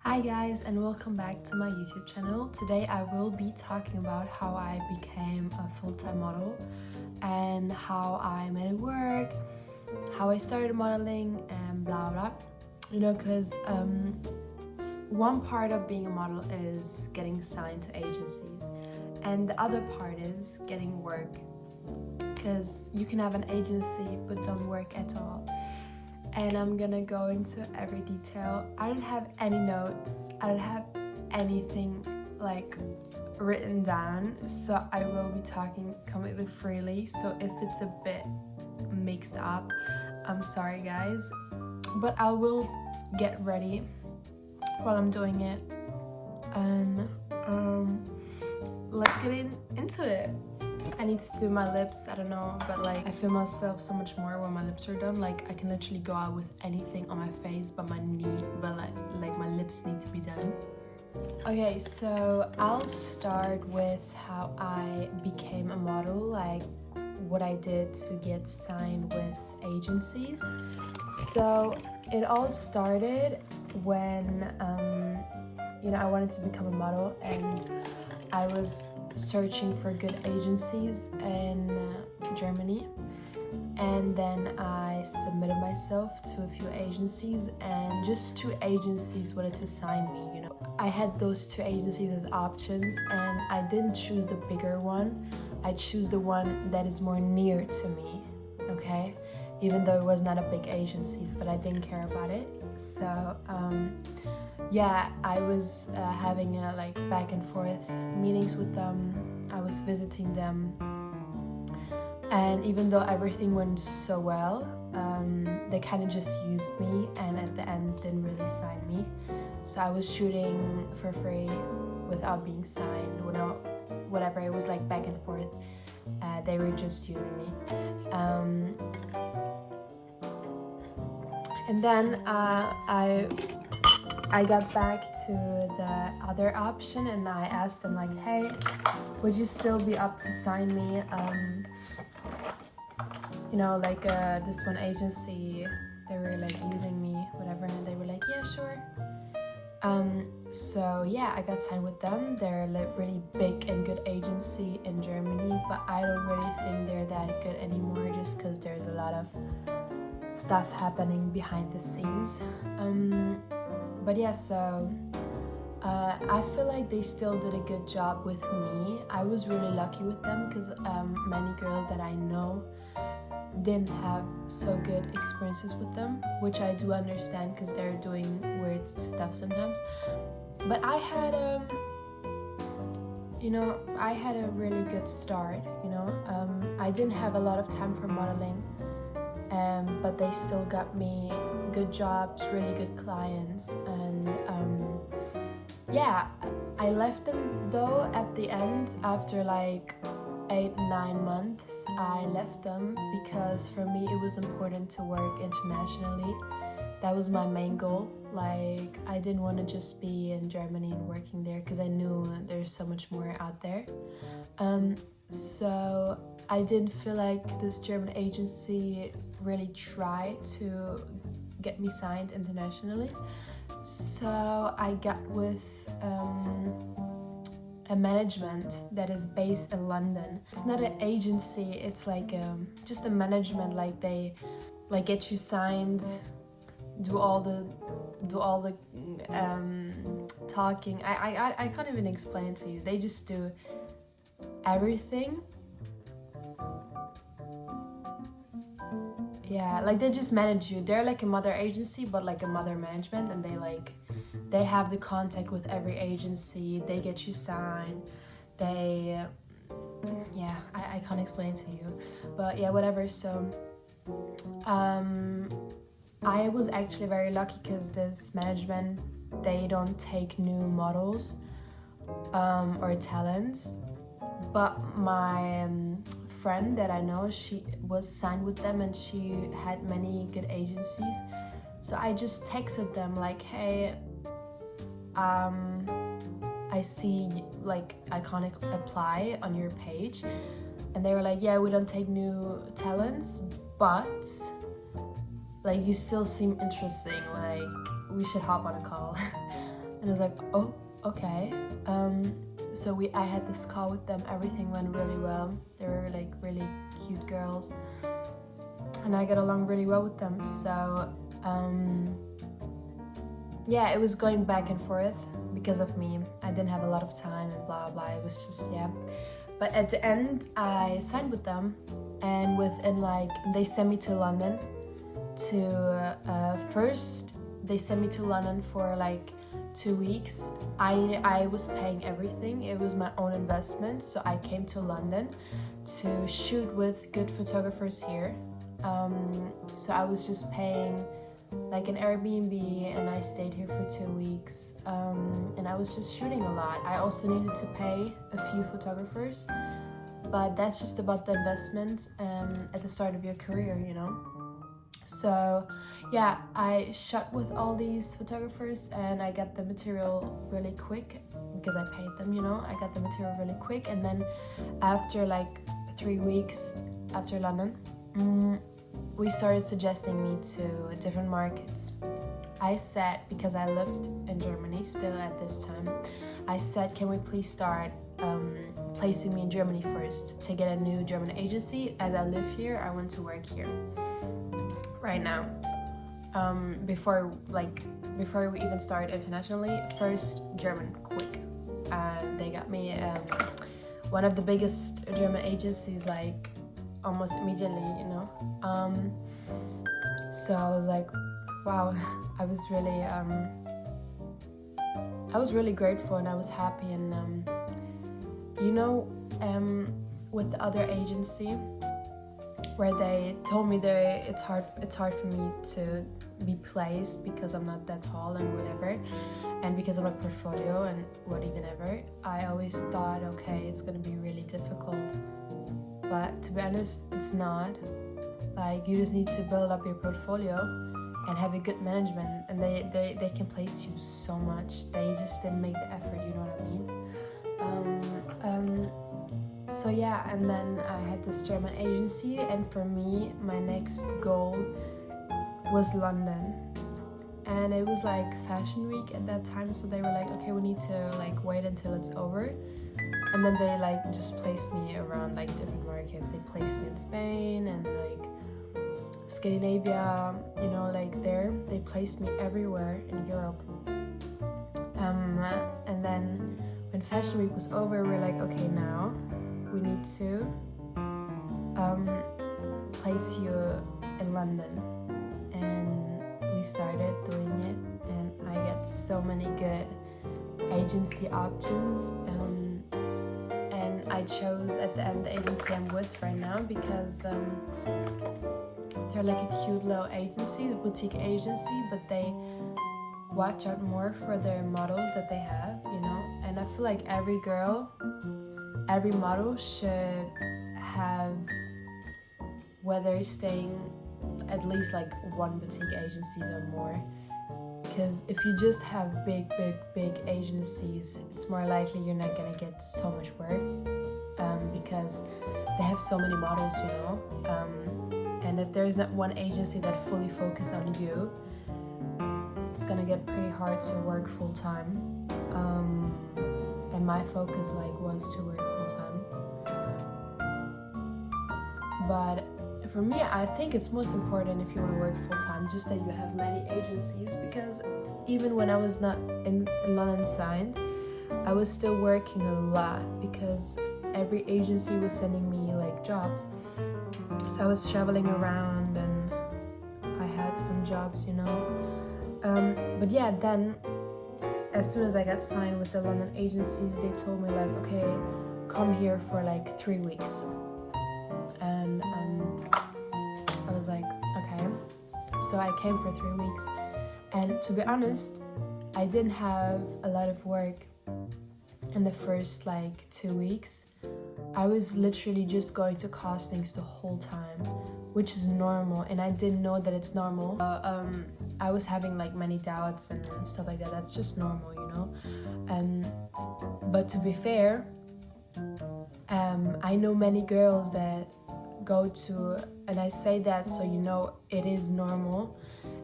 Hi guys, and welcome back to my YouTube channel. Today I will be talking about how I became a full-time model and how I made it work, how I started modeling, and blah blah. Because one part of being a model is getting signed to agencies, and the other part is getting work. Because you can have an agency but don't work at all. And I'm gonna go into every detail. I don't have any notes, I don't have anything like written down, so I will be talking completely freely. So if it's a bit mixed up, I'm sorry guys, but I will get ready while I'm doing it, and let's get into it. I need to do my lips, I don't know, but like I feel myself so much more when my lips are done. Like I can literally go out with anything on my face but my lips need to be done. Okay, so I'll start with how I became a model, like what I did to get signed with agencies. So it all started when I wanted to become a model, and I was searching for good agencies in Germany, and then I submitted myself to a few agencies, and just 2 agencies wanted to sign me. I had those 2 agencies as options, and I didn't choose the bigger one. I choose the one that is more near to me, okay? Even though it was not a big agency, but I didn't care about it. So yeah, I was having back and forth meetings with them. I was visiting them, and even though everything went so well, they kind of just used me, and at the end didn't really sign me. So I was shooting for free without being signed, whatever. It was like back and forth. They were just using me. And then I got back to the other option, and I asked them like, hey, would you still be up to sign me? This one agency, they were like using me, whatever, and they were like, yeah, sure. So yeah, I got signed with them. They're like really big and good agency in Germany, but I don't really think they're that good anymore, just because there's a lot of stuff happening behind the scenes. But yeah, so I feel like they still did a good job with me. I was really lucky with them, because many girls that I know didn't have so good experiences with them, which I do understand, because they're doing weird stuff sometimes. But I had a really good start. I didn't have a lot of time for modeling, but they still got me good jobs, really good clients, and yeah, I left them though at the end after like 8-9 months. I left them because for me it was important to work internationally. That was my main goal. Like I didn't want to just be in Germany and working there, because I knew there's so much more out there. So I didn't feel like this German agency really tried to get me signed internationally. So I got with a management that is based in London. It's not an agency, it's like just a management. Like they get you signed, do all the talking. I can't even explain it to you. They just do everything. Yeah, like they just manage you. They're like a mother agency, but like a mother management, and they have the contact with every agency. They get you signed. I can't explain it to you, but yeah, whatever. So I was actually very lucky, because this management, they don't take new models or talents. But my friend that I know, she was signed with them, and she had many good agencies. So I just texted them like, hey, I see like iconic apply on your page, and they were like, yeah, we don't take new talents, but like you still seem interesting, like we should hop on a call. And I was like, oh, okay. So I had this call with them. Everything went really well. They were like really cute girls, and I got along really well with them. So yeah, it was going back and forth because of me. I didn't have a lot of time and blah blah. It was just, yeah. But at the end, I signed with them, and within like, they sent me to London to first they sent me to London for like 2 weeks. I was paying everything. It was my own investment. So I came to London to shoot with good photographers here. So I was just paying like an Airbnb, and I stayed here for 2 weeks. And I was just shooting a lot. I also needed to pay a few photographers, but that's just about the investment at the start of your career, you know. So yeah, I shot with all these photographers, and I got the material really quick because I paid them, you know. I got the material really quick, and then after like 3 weeks after London, we started suggesting me to different markets. I said, because I lived in Germany still at this time, I said, can we please start placing me in Germany first to get a new German agency? As I live here, I want to work here right now. Before we even start internationally, first German, quick. They got me one of the biggest German agencies, like almost immediately, you know. So I was like, wow. I was really grateful, and I was happy. And you know, with the other agency, where they told me that it's hard for me to be placed because I'm not that tall and whatever, and because of my portfolio and whatever, I always thought, okay, it's gonna be really difficult. But to be honest, it's not. Like, you just need to build up your portfolio and have a good management, and they can place you so much. They just didn't make the effort, you know what I mean? So yeah, and then I had this German agency, and for me, my next goal was London. And it was like Fashion Week at that time, so they were like, okay, we need to like wait until it's over. And then they like just placed me around like different markets. They placed me in Spain and like Scandinavia, you know, like there. They placed me everywhere in Europe. And then when Fashion Week was over, we were like, okay, now we need to place you in London. And we started doing it, and I got so many good agency options. And I chose at the end the agency I'm with right now because they're like a cute little agency, a boutique agency, but they watch out more for their models that they have, you know. And I feel like every model should have, whether staying at least like one boutique agencies or more. Because if you just have big agencies, it's more likely you're not gonna get so much work, because they have so many models, you know. And if there's not one agency that fully focuses on you, it's gonna get pretty hard to work full time. And my focus was to work full time. But for me, I think it's most important if you want to work full time, just that you have many agencies, because even when I was not in London signed, I was still working a lot because every agency was sending me like jobs. So I was traveling around and I had some jobs, you know. But yeah, then as soon as I got signed with the London agencies, they told me like, okay, come here for like 3 weeks. And I was like, okay. So I came for 3 weeks, and to be honest, I didn't have a lot of work in the first like 2 weeks. I was literally just going to castings the whole time, which is normal, and I didn't know that it's normal. I was having like many doubts and stuff like that. That's just normal, you know. But to be fair, I know many girls that go to, and I say that so you know it is normal,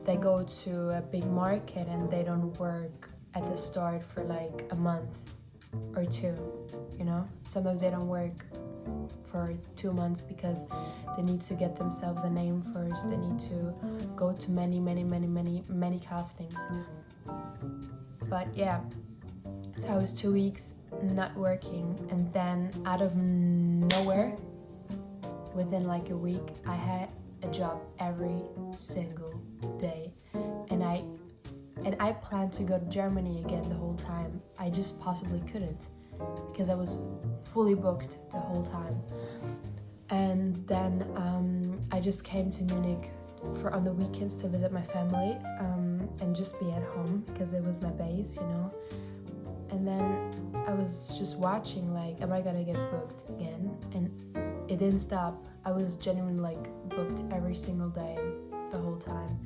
they go to a big market and they don't work at the start for like a month or two, you know. Sometimes they don't work for 2 months because they need to get themselves a name first. They need to go to many castings. But yeah, so I was 2 weeks not working, and then out of nowhere, within like a week, I had a job every single day, and I planned to go to Germany again the whole time. I just possibly couldn't because I was fully booked the whole time. And then I just came to Munich for on the weekends to visit my family and just be at home because it was my base, you know. And then I was just watching, like, am I gonna get booked again? And it didn't stop. I was genuinely like booked every single day the whole time.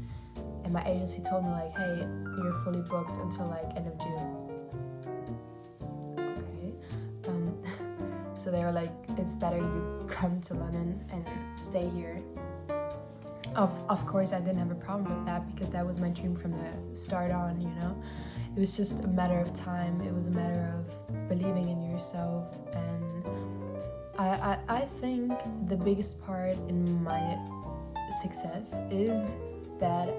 And my agency told me like, hey, you're fully booked until like end of June. Okay. So they were like, it's better you come to London and stay here. Of course, I didn't have a problem with that because that was my dream from the start on, you know. It was just a matter of time. It was a matter of believing in yourself. And I think the biggest part in my success is that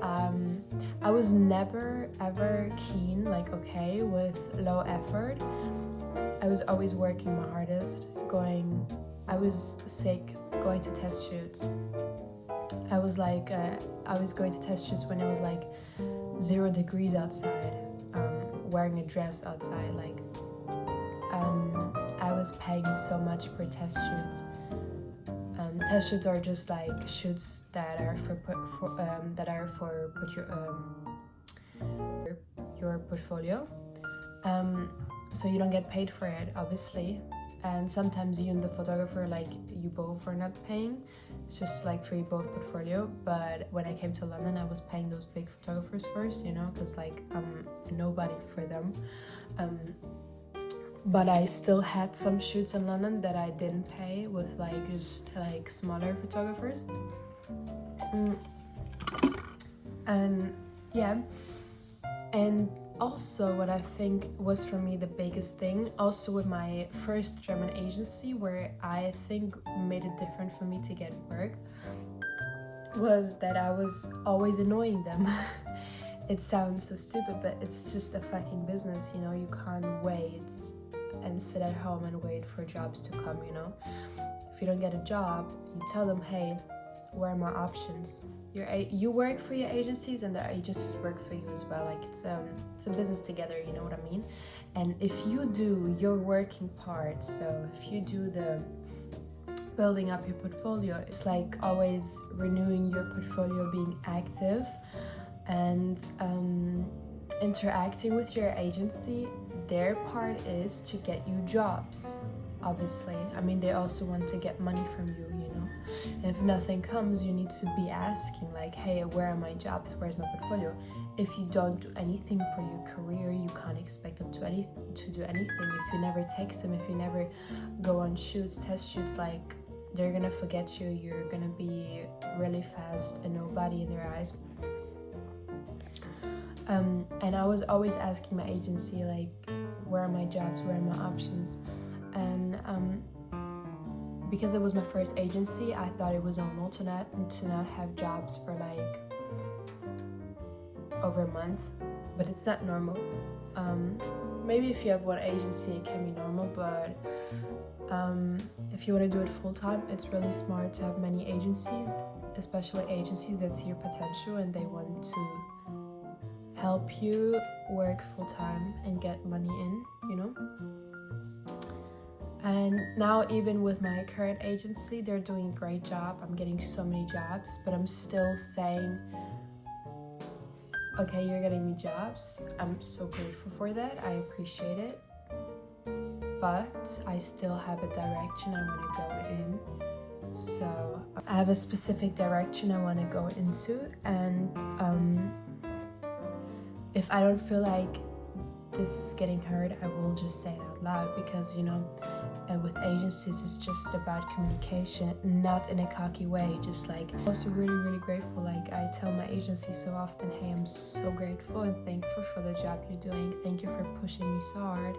I was never ever keen, like, okay, with low effort. I was always working my hardest, I was sick, going to test shoots. I was going to test shoots when it was like 0 degrees outside, wearing a dress outside, like, I was paying so much for test shoots. Test shoots are just like shoots that are for your portfolio. So you don't get paid for it, obviously. And sometimes you and the photographer, like, you both are not paying. It's just like for you both portfolio. But when I came to London, I was paying those big photographers first, you know, because like I'm nobody for them. But I still had some shoots in London that I didn't pay with like just like smaller photographers. And yeah, and also what I think was for me the biggest thing, also with my first German agency, where I think made it different for me to get work, was that I was always annoying them. It sounds so stupid, but it's just a fucking business, you know. You can't wait and sit at home and wait for jobs to come, you know. If you don't get a job, you tell them, hey, where are my options? You work for your agencies and the agencies work for you as well. Like, it's a business together, you know what I mean? And if you do your working part, so if you do the building up your portfolio, it's like always renewing your portfolio, being active and interacting with your agency. Their part is to get you jobs, obviously. I mean, they also want to get money from you, you know. And if nothing comes, you need to be asking like, hey, where are my jobs? Where's my portfolio? If you don't do anything for your career, you can't expect them to do anything. If you never text them, if you never go on shoots, test shoots, like, they're gonna forget you. You're gonna be really fast a nobody in their eyes. And I was always asking my agency, like, where are my jobs, where are my options? And because it was my first agency, I thought it was normal to not have jobs for like over a month, but it's not normal. Maybe if you have one agency, it can be normal, but if you want to do it full time, it's really smart to have many agencies, especially agencies that see your potential and they want to help you work full time and get money in, you know. And now, even with my current agency, they're doing a great job. I'm getting so many jobs, but I'm still saying, okay, you're getting me jobs. I'm so grateful for that. I appreciate it. But I still have a direction I want to go in. So I have a specific direction I want to go into, and if I don't feel like this is getting heard, I will just say it out loud, because with agencies it's just about communication, not in a cocky way. Just like, I'm also really, really grateful. Like, I tell my agency so often, hey, I'm so grateful and thankful for the job you're doing. Thank you for pushing me so hard.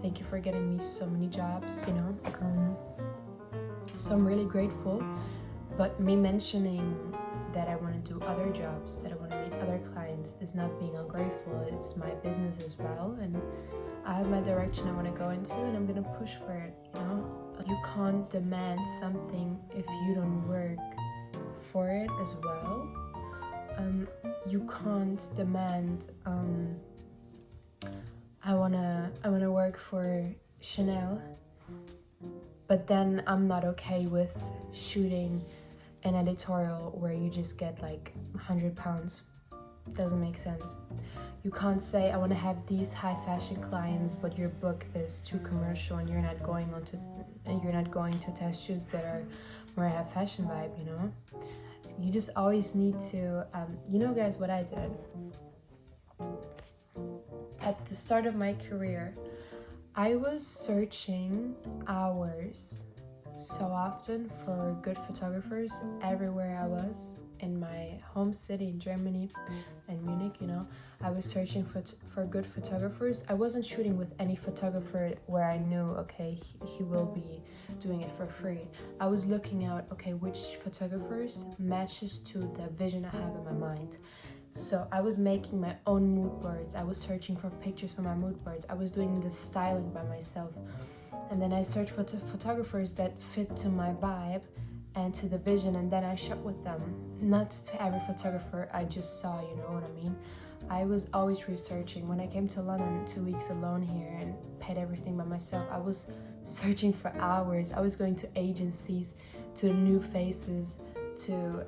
Thank you for getting me so many jobs, so I'm really grateful. But me mentioning that I want to do other jobs, that I want to meet other clients, is not being ungrateful. It's my business as well, and I have my direction I want to go into, and I'm gonna push for it. You can't demand something if you don't work for it as well. You can't demand I wanna work for Chanel, but then I'm not okay with shooting an editorial where you just get like £100. Doesn't make sense. You can't say, I want to have these high fashion clients, but your book is too commercial and you're not going to test shoots that are more have fashion vibe. You just always need to guys, what I did at the start of my career, I was searching hours so often for good photographers everywhere I was. In my home city in Germany and Munich, I was searching for good photographers. I wasn't shooting with any photographer where I knew, okay, he will be doing it for free. I was looking out, okay, which photographers matches to the vision I have in my mind. So I was making my own mood boards. I was searching for pictures for my mood boards. I was doing the styling by myself. And then I searched for photographers that fit to my vibe and to the vision, and then I shot with them. Not to every photographer I just saw, you know what I mean? I was always researching. When I came to London 2 weeks alone here and paid everything by myself, I was searching for hours. I was going to agencies, to new faces, to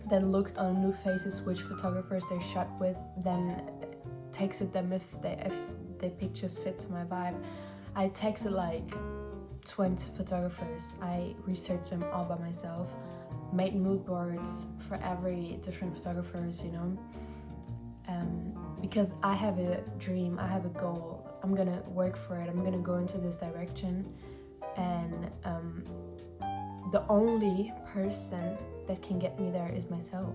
then looked on new faces which photographers they shot with, then texted them if they pictures fit to my vibe. I texted like 20 photographers. I researched them all by myself, made mood boards for every different photographers, because I have a dream, I have a goal. I'm gonna work for it. I'm gonna go into this direction, and the only person that can get me there is myself,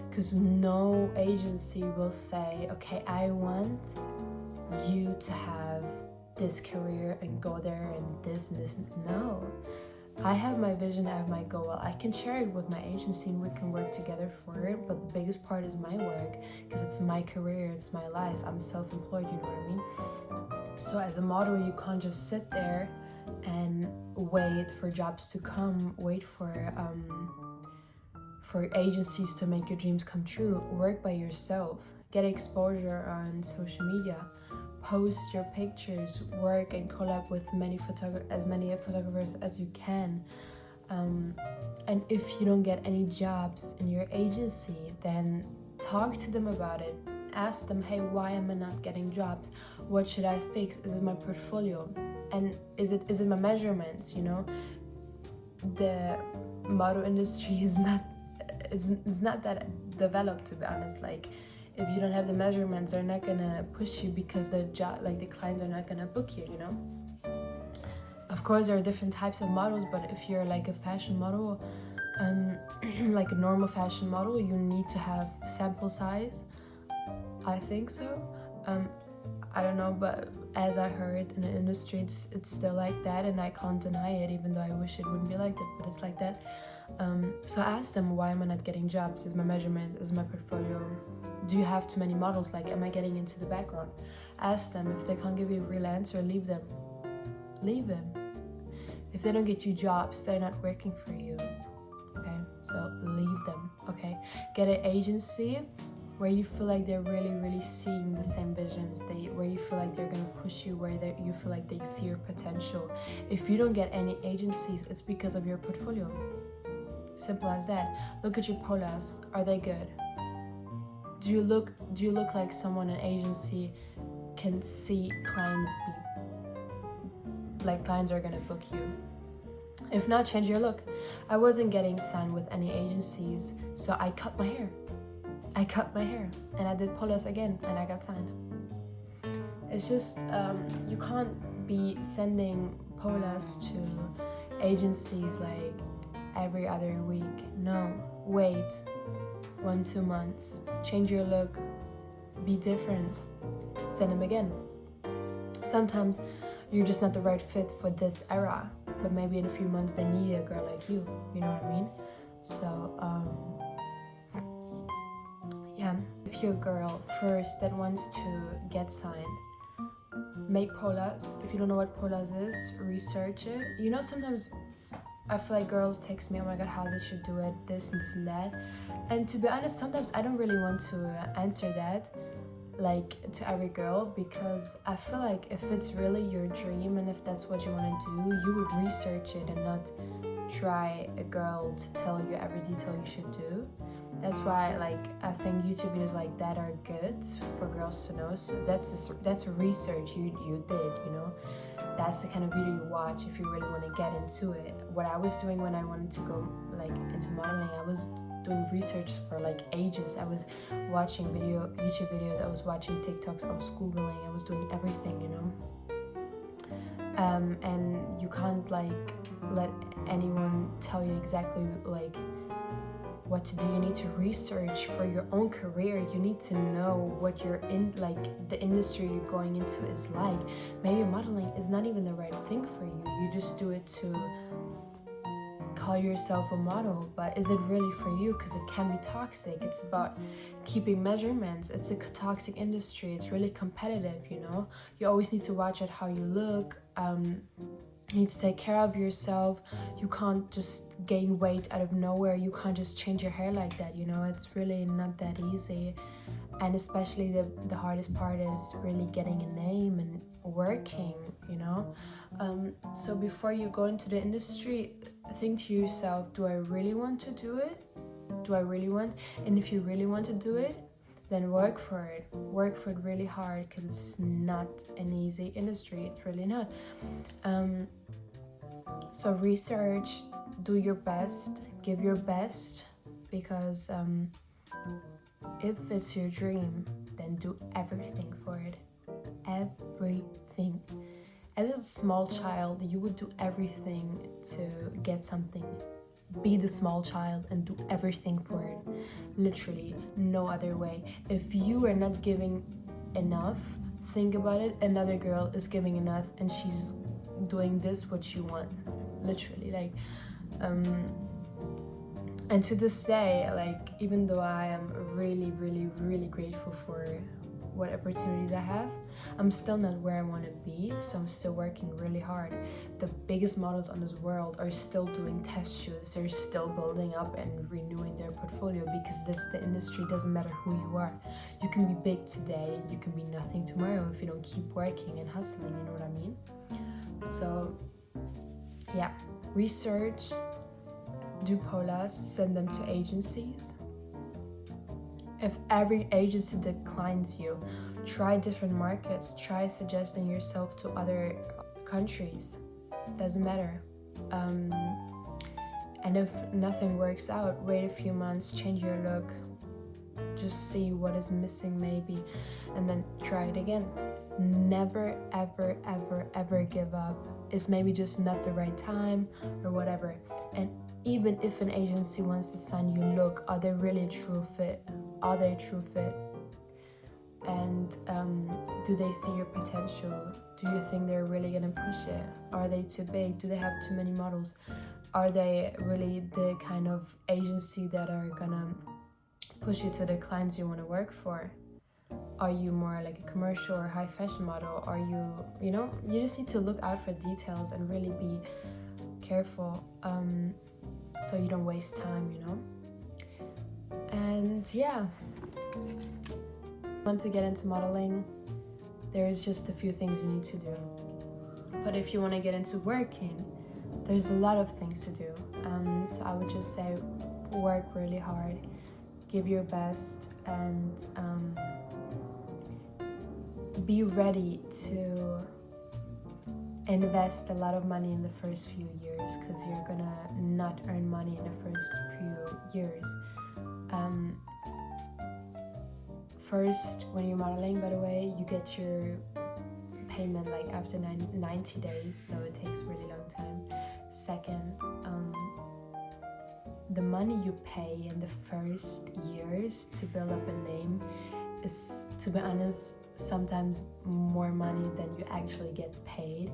because no agency will say, okay, I want you to have this career and go there and this. No, I have my vision, I have my goal. I can share it with my agency and we can work together for it, but the biggest part is my work, because it's my career, it's my life. I'm self-employed, you know what I mean? So as a model, you can't just sit there and wait for jobs to come, wait for agencies to make your dreams come true. Work by yourself, get exposure on social media, post your pictures, work and collab with as many photographers as you can. And if you don't get any jobs in your agency, then talk to them about it. Ask them, hey, why am I not getting jobs? What should I fix? Is it my portfolio? And is it my measurements? The model industry is not that developed, to be honest. Like, if you don't have the measurements, they're not gonna push you, because the clients are not gonna book you, Of course, there are different types of models, but if you're like a fashion model, like a normal fashion model, you need to have sample size. I think so. I don't know, but as I heard in the industry, it's still like that, and I can't deny it, even though I wish it wouldn't be like that, but it's like that. So I asked them, why am I not getting jobs? Is my measurement, is my portfolio, do you have too many models? Like, am I getting into the background? Ask them. If they can't give you a real answer, leave them. If they don't get you jobs, they're not working for you. Okay, so leave them. Okay, get an agency where you feel like they're really, really seeing the same visions, where you feel like they're gonna push you, where you feel like they see your potential. If you don't get any agencies, it's because of your portfolio. Simple as that. Look at your polas. Are they good? Do you look like someone an agency can see clients clients are gonna book you? If not, change your look. I wasn't getting signed with any agencies, so I cut my hair. And I did polos again, and I got signed. It's just you can't be sending polas to agencies like every other week. No, wait 1-2 months, change your look, be different, send them again. Sometimes you're just not the right fit for this era, but maybe in a few months they need a girl like you know what I mean? So yeah, if you're a girl first that wants to get signed, make polas. If you don't know what polas is, research it. You know, sometimes I feel like girls text me, oh my god, how they should do it, this and this and that. And to be honest, sometimes I don't really want to answer that, like, to every girl, because I feel like if it's really your dream and if that's what you want to do, you would research it and not try a girl to tell you every detail you should do. That's why, like, I think YouTube videos like that are good for girls to know. So that's a research you did, you know. That's the kind of video you watch if you really want to get into it. What I was doing when I wanted to go like into modeling, I was doing research for like ages. I was watching YouTube videos, I was watching TikToks, I was Googling, I was doing everything, you know. And you can't like let anyone tell you exactly like what to do. You need to research for your own career. You need to know what you're in, like the industry you're going into is like. Maybe modeling is not even the right thing for you. You just do it to call yourself a model, but is it really for you? Because it can be toxic. It's about keeping measurements. It's a toxic industry. It's really competitive, you know. You always need to watch at how you look. You need to take care of yourself. You can't just gain weight out of nowhere. You can't just change your hair like that, you know. It's really not that easy. And especially the hardest part is really getting a name and working, you know. So before you go into the industry, think to yourself, do I really want to do it? Do I really want? And if you really want to do it, then work for it really hard, because it's not an easy industry. It's really not. So research, do your best, give your best, because if it's your dream, then do everything for it. Everything. As a small child, you would do everything to get something. Be the small child and do everything for it. Literally, no other way. If you are not giving enough, think about it. Another girl is giving enough and she's doing this what you want. Literally, like, and to this day, like, even though I am really, really, really grateful for what opportunities I have, I'm still not where I want to be, so I'm still working really hard. The biggest models on this world are still doing test shoots. They're still building up and renewing their portfolio, because this the industry. Doesn't matter who you are. You can be big today, you can be nothing tomorrow if you don't keep working and hustling, you know what I mean? So yeah, research, do polas, send them to agencies. If every agency declines you, try different markets, try suggesting yourself to other countries. Doesn't matter. And if nothing works out, wait a few months, change your look, just see what is missing maybe, and then try it again. Never, ever, ever, ever give up. It's maybe just not the right time or whatever. And even if an agency wants to sign you, look, are they really a true fit? Are they a true fit? And do they see your potential? Do you think they're really gonna push it? Are they too big? Do they have too many models? Are they really the kind of agency that are gonna push you to the clients you want to work for? Are you more like a commercial or high fashion model? Are you know, you just need to look out for details and really be careful, so you don't waste time, you know. And yeah, want to get into modeling, there's just a few things you need to do. But if you want to get into working, there's a lot of things to do. So I would just say work really hard, give your best, and be ready to invest a lot of money in the first few years, because you're gonna not earn money in the first few years. First, when you're modeling, by the way, you get your payment like after 90 days, so it takes really long time. Second, the money you pay in the first years to build up a name is, to be honest, sometimes more money than you actually get paid.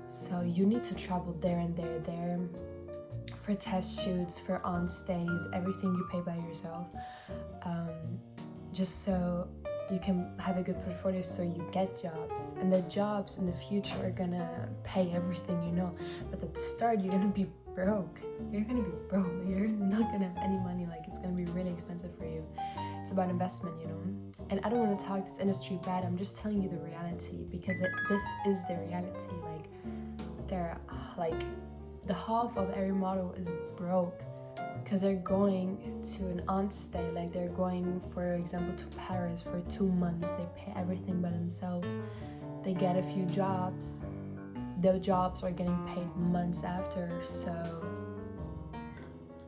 So you need to travel there and there for test shoots, for on stays, everything you pay by yourself, just so you can have a good portfolio, so you get jobs, and the jobs in the future are gonna pay everything, you know. But at the start you're gonna be broke. You're not gonna have any money. Like, it's gonna be really expensive for you. It's about investment, you know. And I don't want to talk this industry bad, I'm just telling you the reality, because this is the reality. Like, they're like, the half of every model is broke because they're going to an on stay. Like, they're going, for example, to Paris for 2 months. They pay everything by themselves. They get a few jobs. The jobs are getting paid months after, so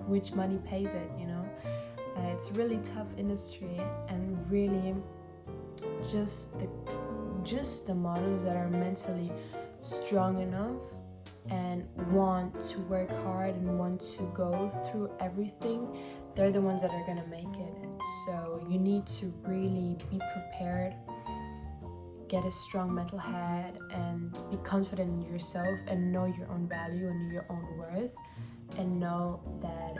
which money pays it, you know? It's really tough industry, and really just the models that are mentally strong enough and want to work hard and want to go through everything, they're the ones that are gonna make it. So you need to really be prepared, get a strong mental head, and be confident in yourself, and know your own value and your own worth, and know that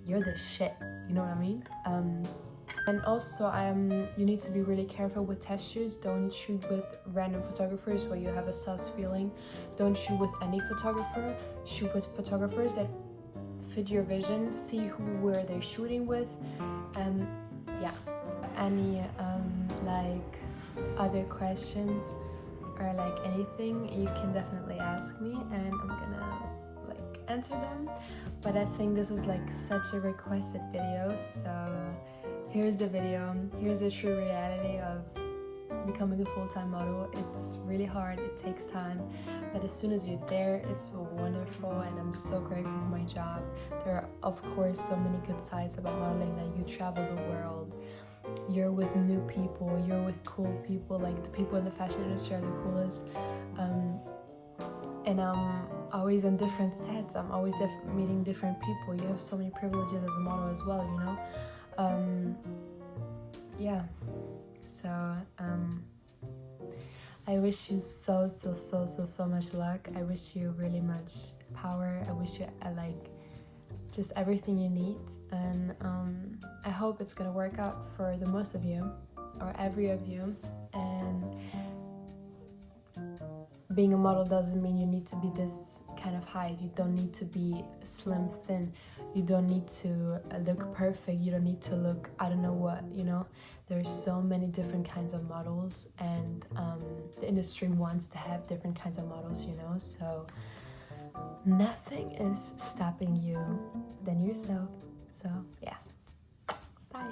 you're the shit, you know what I mean? And also, you need to be really careful with test shoots. Don't shoot with random photographers where you have a sus feeling. Don't shoot with any photographer. Shoot with photographers that fit your vision. See where they're shooting with. Yeah. Any like other questions or like anything, you can definitely ask me, and I'm gonna like answer them. But I think this is like such a requested video, so here's the video. Here's the true reality of becoming a full-time model. It's really hard, it takes time, but as soon as you're there, it's wonderful, and I'm so grateful for my job. There are, of course, so many good sides about modeling, that you travel the world, you're with new people, you're with cool people. Like, the people in the fashion industry are the coolest, and I'm always on different sets. I'm always meeting different people. You have so many privileges as a model as well, you know. Yeah, so I wish you so much luck. I wish you really much power. I wish you like just everything you need, and I hope it's gonna work out for the most of you, or every of you. And being a model doesn't mean you need to be this kind of height. You don't need to be slim, thin. You don't need to look perfect. You don't need to look, I don't know what, you know. There's so many different kinds of models, and the industry wants to have different kinds of models, you know. So nothing is stopping you than yourself. So yeah, bye.